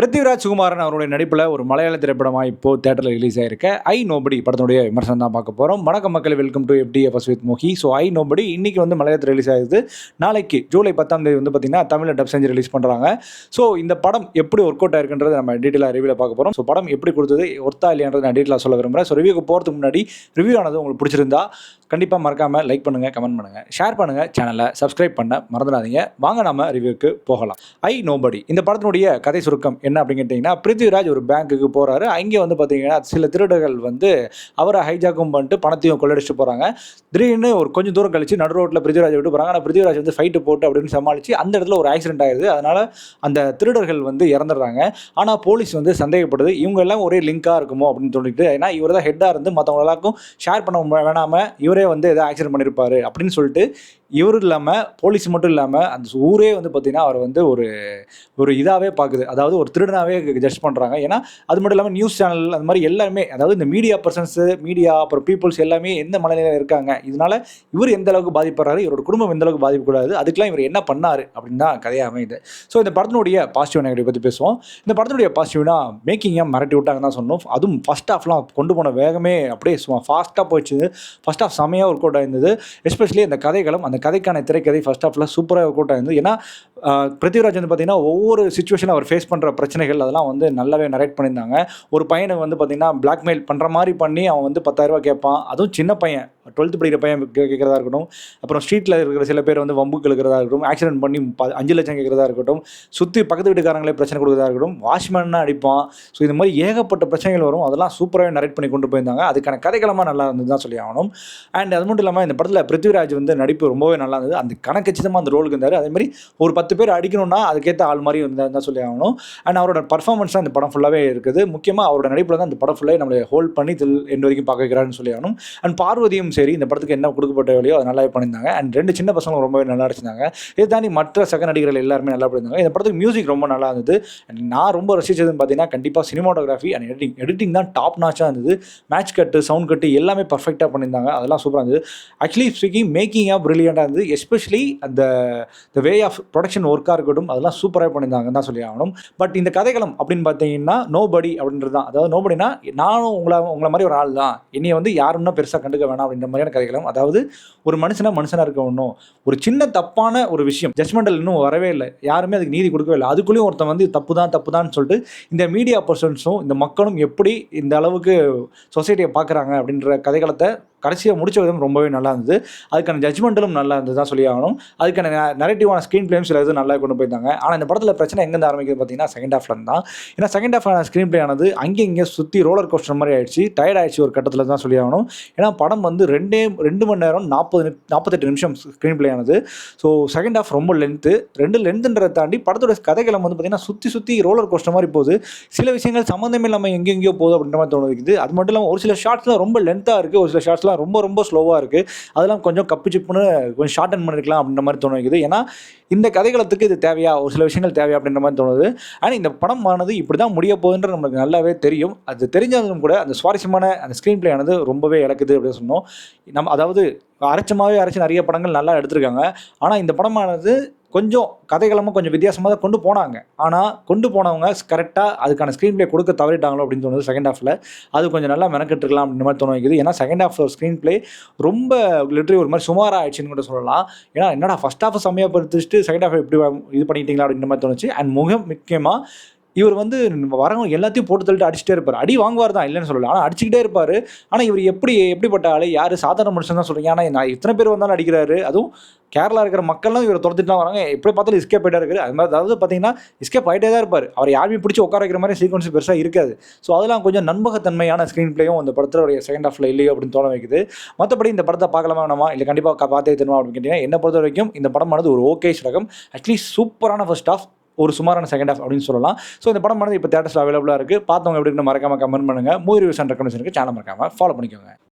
பிருத்திவிராஜ் சுகுமாரன் அவருடைய நடிப்பில் ஒரு மலையாள திரைப்படமாக இப்போது தேட்டரில் ரிலீஸ் ஆயிருக்க ஐ நோபடி படத்தினுடைய விமர்சனம் தான் பார்க்க போகிறோம். வணக்கம் மக்கள், welcome to FDFS with Mohi. So I nobody இன்னைக்கு வந்து மலையாளத்தில் ரிலீஸ் ஆகுது. நாளைக்கு ஜூலை 10ஆம் தேதி வந்து பார்த்தீங்கன்னா தமிழில் டப் செஞ்சு ரிலீஸ் பண்ணுறாங்க. ஸோ இந்த படம் எப்படி ஒர்க் அவுட் ஆயிருக்குன்றது நம்ம டீட்டெயிலாக ரிவியூவில் பார்க்க போகிறோம். ஸோ படம் எப்படி கொடுத்தது, ஒர்த்தா இல்லையான்றது நான் டீட்டெயிலாக சொல்ல விரும்புகிறேன். ஸோ ரிவ்யூக்கு போகிறதுக்கு முன்னாடி ரிவ்யூ ஆனது உங்களுக்கு பிடிச்சிருந்தா கண்டிப்பாக மறக்காமல் லைக் பண்ணுங்கள், கமெண்ட் பண்ணுங்கள், ஷேர் பண்ணுங்கள், சேனலை சப்ஸ்கிரைப் பண்ண மறந்துடாதீங்க. வாங்க நம்ம ரிவ்யூக்கு போகலாம். ஐ நோபடி இந்த படத்தினுடைய கதை சுருக்கம் என்ன அப்படின்னு கேட்டிங்கன்னா, பிருத்திவிராஜ் ஒரு பேங்க்குக்கு போகிறாரு. அங்கே வந்து பார்த்தீங்கன்னா சில திருடர்கள் வந்து அவரை ஹைஜாக்கும் பண்ணிட்டு பணத்தையும் கொள்ளடிச்சிட்டு போகிறாங்க. திடீர்னு ஒரு கொஞ்சம் தூரம் கழிச்சு நடு ரோட்டில் பிருத்திவிராஜ் விட்டு போகிறாங்க. ஆனால் பிருத்திவிராஜ் வந்து ஃபைட்டு போட்டு அப்படின்னு சமாளித்து அந்த இடத்துல ஒரு ஆக்சிடென்ட் ஆயிடுது. அதனால் அந்த திருடர்கள் வந்து இறந்துடுறாங்க. ஆனால் போலீஸ் வந்து சந்தேகப்படுது இவங்க எல்லாம் ஒரே லிங்காக இருக்குமோ அப்படின்னு தோணிட்டு, ஏன்னா இவர் தான் ஹெட்டாக இருந்து மற்றவங்க எல்லாருக்கும் ஷேர் பண்ண வேணாமல் இவரே வந்து எதாவது ஆக்சிடென்ட் பண்ணியிருப்பாரு அப்படின்னு சொல்லிட்டு இவரு இல்லாமல் போலீஸ் மட்டும் இல்லாமல் அந்த ஊரே வந்து பார்த்திங்கன்னா அவர் வந்து ஒரு இதாகவே பார்க்குது. அதாவது ஒரு திருடனாகவே ஜட்ஜ் பண்ணுறாங்க. ஏன்னா அது மட்டும் இல்லாமல் நியூஸ் சேனல் அந்த மாதிரி எல்லாருமே, அதாவது இந்த மீடியா பர்சன்ஸு, மீடியா அப்புறம் பீப்புள்ஸ் எல்லாமே எந்த மனநிலையில் இருக்காங்க, இதனால் இவர் எந்த அளவுக்கு பாதிப்படுறாரு, இவரோட குடும்பம் எந்த அளவுக்கு பாதிக்கக்கூடாது, அதுக்கெலாம் இவர் என்ன பண்ணார் அப்படின்னு தான் கதையாக அமையுது. ஸோ இந்த படத்தினுடைய பாசிட்டிவ் நெகட்டிவ் பற்றி பேசுவோம். இந்த படத்தினுடைய பாசிட்டிவ்னா மேக்கிங்காக மிரட்டி விட்டாங்க தான் சொன்னோம். அதுவும் ஃபஸ்ட் ஹாஃப்லாம் கொண்டு போன வேகமே அப்படியே ஃபாஸ்ட்டாக போயிடுச்சு. ஃபஸ்ட் ஹாஃப் செம்மையாக ஒர்க் அவுட் ஆயிருந்தது. எஸ்பெஷலி அந்த கதைகளும் அந்த கதைக்கான திரைக்கதை ஃபஸ்ட் ஹாஃபில் சூப்பராக ஒர்க் அவுட் ஆயிருந்தது. ஏன்னா பிருத்திவிராஜ் வந்து பார்த்திங்கன்னா ஒவ்வொரு சுச்சுவேஷன் அவர் ஃபேஸ் பண்ணுற பிரச்சனைகள் அதெல்லாம் வந்து நல்லாவே நரேட் பண்ணியிருந்தாங்க. ஒரு பையனை வந்து பார்த்திங்கன்னா பிளாக்மெயில் பண்ணுற மாதிரி பண்ணி அவன் வந்து 10,000 ரூபா கேட்பான். அதுவும் சின்ன பையன், 12th படிக்கிற பையன் கேட்குறதா இருக்கட்டும். அப்புறம் ஸ்ட்ரீட்டில் இருக்கிற சில பேர் வந்து வம்புக்கு இருக்கிறதா இருக்கட்டும், ஆக்சிடென்ட் பண்ணி 5 லட்சம் கேட்குறதா இருக்கட்டும், சுற்றி பக்கத்து வீட்டுக்காரங்களே பிரச்சனை கொடுக்குறதா இருக்கட்டும், வாட்ச்மேன்னா அடிப்பான். ஸோ இந்த மாதிரி ஏகப்பட்ட பிரச்சனைகள் வரும். அதெல்லாம் சூப்பராகவே நரேட் பண்ணி கொண்டு போயிருந்தாங்க. அதுக்கான கதைக்களமாக நல்லா இருந்தது தான் சொல்லி ஆகணும். அண்ட் அது மட்டும் இல்லாமல் இந்த படத்தில் பிருத்திவிராஜ் வந்து நடிப்பு ரொம்பவே நல்லா இருந்தது. அந்த கணக்கச்சிதமாக அந்த ரோலுக்கு இருந்தார். அதேமாதிரி ஒரு 10 பேர் அடிக்கணும்னா அதுக்கேற்ற ஆள் மாதிரி இருந்தால் தான் சொல்லி ஆகணும். அண்ட் அவரோட பர்ஃபார்மன்ஸ் தான் இந்த படம் ஃபுல்லாகவே இருக்குது. முக்கியமாக அவரோட நடிப்பில் தான் இந்த படம் ஃபுல்லாக நம்மளை ஹோல்ட் பண்ணி எண்டு வரைக்கும் பார்க்க வைக்கிறாருன்னு சொல்லி ஆகணும். அண்ட் பார்வதியும் சரி, இந்த படத்துக்கு என்ன கொடுக்கப்பட்ட வேலையோ அது நல்லாவே பண்ணியிருந்தாங்க. அண்ட் 2 சின்ன பசங்களும் ரொம்பவே நல்லா அடிச்சிருந்தாங்க. இதை தாண்டி மற்ற சக நடிகர்கள் எல்லாருமே நல்லா பண்ணியிருந்தாங்க. இந்த படத்துக்கு மியூசிக் ரொம்ப நல்லா இருந்தது. அண்ட் நான் ரொம்ப ரசித்ததுன்னு பார்த்தீங்கன்னா கண்டிப்பாக சினிமாட்டோகிராஃபி அண்ட் எடிட்டிங் தான் டாப் நாச்சாக இருந்தது. மேட்ச் கட்டு, சவுண்ட் கட்டு எல்லாமே பர்ஃபெக்டாக பண்ணியிருந்தாங்க. அதெல்லாம் சூப்பராக இருந்தது. ஆக்சுவலி ஸ்பீக்கிங் மேக்கிங்காக ப்ரில்லியண்டாக இருந்தது. எஸ்பெஷலி அந்த வே ஆஃப் ப்ரொடக்ஷன் ஒர்க்காக இருக்கட்டும், அதெல்லாம் சூப்பராக பண்ணியிருந்தாங்கன்னு தான் சொல்லி ஆகணும். பட் இந்த கதைக்களம் அப்படின்னு பார்த்தீங்கன்னா நோபடி அப்படின்றது தான். அதாவது நோபடினா நானும் உங்களை மாதிரி ஒரு ஆள் தான், என்னையை வந்து யாருன்னா பெருசாக கண்டுக்க வேணாம் அப்படின்ற மாதிரியான கதைக்களம். அதாவது ஒரு மனுஷனாக இருக்க ஒன்றும் ஒரு சின்ன தப்பான ஒரு விஷயம் ஜட்ஜ்மெண்டல் இன்னும் வரவே இல்லை, யாருமே அதுக்கு நீதி கொடுக்கவே இல்லை. அதுக்குள்ளேயும் ஒருத்தன் வந்து தப்பு தான் சொல்லிட்டு இந்த மீடியா பர்சன்ஸும் இந்த மக்களும் எப்படி இந்த அளவுக்கு சொசைட்டியை பார்க்குறாங்க அப்படின்ற கதைக்களத்தை கடைசியாக முடிச்ச விதம் ரொம்பவே நல்லா இருந்தது. அதுக்கான ஜட்ஜ்மெண்ட்டும் நல்லா இருந்தது தான் சொல்லி ஆகணும். அதுக்கான நரேட்டிவான ஸ்க்ரீன் பிளேயும் சில இது நல்லா கொண்டு போயிருந்தாங்க. ஆனால் இந்த படத்தில் பிரச்சனை எங்கேருந்து ஆரம்பிக்குது பார்த்தீங்கன்னா செகண்ட் ஹாஃப்ல தான். ஏன்னா செகண்ட் ஹாஃப் ஸ்க்ரீன் பிளே ஆனது அங்கே இங்கே சுற்றி ரோலர் கோஸ்டர் மாதிரி ஆயிடுச்சு, டயர்ட் ஆயிடுச்சு ஒரு கட்டத்தில் தான் சொல்லி ஆகணும். ஏன்னா படம் வந்து 2 மணி நேரம் 48 நிமிஷம் ஸ்க்ரீன் பிளே ஆனது. ஸோ செகண்ட் ஹாஃப் ரொம்ப லென்த்துன்றதை தாண்டி படத்தோட கதைக்களம் வந்து பார்த்தீங்கன்னா சுற்றி ரோலர் கோஸ்டர் மாதிரி போகுது. சில விஷயங்கள் சம்மந்தமே இல்லாமல் எங்கெங்கேயோ போகுது அப்படின்ற மாதிரி தோணுது. அது மட்டும் இல்லாமல் ஒரு சில ஷார்ட்ஸ்லாம் ரொம்ப லென்த்தாக இருக்குது, ஒரு சில ஷார்ட்ஸ்லாம் ரொம்ப ஸ்லோவாக இருக்குது. அதெல்லாம் கொஞ்சம் கப்பு சிப்புன்னு கொஞ்சம் ஷார்ட் அண்ட் பண்ணிருக்கலாம் அப்படின்ற மாதிரி தோணு வைக்குது. ஏன்னா இந்த கதைகளத்துக்கு இது தேவையா, ஒரு சில விஷயங்கள் தேவையா அப்படின்ற மாதிரி தோணுது. ஆனால் இந்த படம் ஆனது இப்படி தான் முடிய போகுதுன்ற நமக்கு நல்லாவே தெரியும். அது தெரிஞ்சாலும் கூட அந்த சுவாரஸ்யமான அந்த ஸ்க்ரீன் பிளே ஆனது ரொம்பவே இழக்குது அப்படின்னு சொன்னோம். அதாவது அரைச்சி நிறைய படங்கள் நல்லா எடுத்திருக்காங்க. ஆனால் இந்த படமானது கொஞ்சம் கதைகளமாக கொஞ்சம் வித்தியாசமாக தான் கொண்டு போனாங்க. ஆனால் கொண்டு போனவங்க கரெக்டாக அதுக்கான ஸ்க்ரீன் பிளே கொடுக்க தவறிட்டாங்களோ அப்படின்னு தோணுது செகண்ட் ஹாஃபில். அது கொஞ்சம் நல்லா மெனக்கெட்டுருக்கலாம் அப்படின்ற மாதிரி தோண வைக்குது. ஏன்னா செகண்ட் ஹாஃபில் ஸ்க்ரீன் பிளே ரொம்ப லிட்டரி ஒரு மாதிரி சுமாராக ஆயிடுச்சுன்னு கூட சொல்லலாம். ஏன்னா என்னடா ஃபஸ்ட் ஹாஃப் செம்மையாக படுத்துட்டு செகண்ட் ஹாஃப் எப்படி இது பண்ணிட்டீங்களா அப்படின்ற மாதிரி தோணுச்சு. அண்ட் முக்கியமாக இவர் வந்து வரவங்க எல்லாத்தையும் போட்டு தள்ளிட்டு அடிச்சுட்டே இருப்பார். அடி வாங்குவார் தான், இல்லைன்னு சொல்லலாம். ஆனால் அடிச்சுக்கிட்டே இருப்பார். ஆனால் இவர் எப்படிப்பட்ட ஆள், யார் சாதாரண மனுஷன் தான் சொல்கிறீங்க. ஆனால் நான் இத்தனை பேர் வந்தாலும் அடிக்கிறாரு. அதுவும் கேரளா இருக்கிற மக்கள்லாம் இவரை துரத்துட்டு தான் வராங்க. எப்படி பார்த்தாலும் எஸ்கேப் ஆகிட்டே இருக்குது. அது மாதிரி அதாவது பார்த்தீங்கன்னா எஸ்கேப் ஆகிட்டே தான் இருப்பார். அவர் யாருமே பிடிச்சி உட்கார வைக்கிற மாதிரி சீக்வன்ஸ் பெருசாக இருக்காது. ஸோ அதெல்லாம் கொஞ்சம் நண்பகத்தன்மையான ஸ்க்ரீன் பிளேயும் அந்த படத்தோடைய செகண்ட் ஹாஃபில் இல்லையோ அப்படின்னு தோண வைக்குது. மற்றபடி இந்த படத்தை பார்க்கலாமா வேணாமா, இல்லை கண்டிப்பாக பார்த்தே தருமா அப்படின்னு கேட்டிங்கன்னா என்னை பொறுத்த வரைக்கும் இந்த படமானது ஒரு ஓகே ரகம். அட்லீஸ்ட் சூப்பரான ஃபர்ஸ்ட் ஹாஃப், ஒரு சுமாரான செகண்ட் ஹாஃப் அப்படின்னு சொல்லலாம். ஸோ இந்த படமானது இப்போ தியேட்டர்ஸில் அவைலபிளாக இருக்குது. பார்த்தவங்க எப்படி மறக்காமல் கமெண்ட் பண்ணுங்கள். மூவி ரிவ்யூஸ் அண்ட் ரெக்கமெண்டேஷனுக்கு சேனல் மறக்காமல் ஃபாலோ பண்ணிக்கோங்க.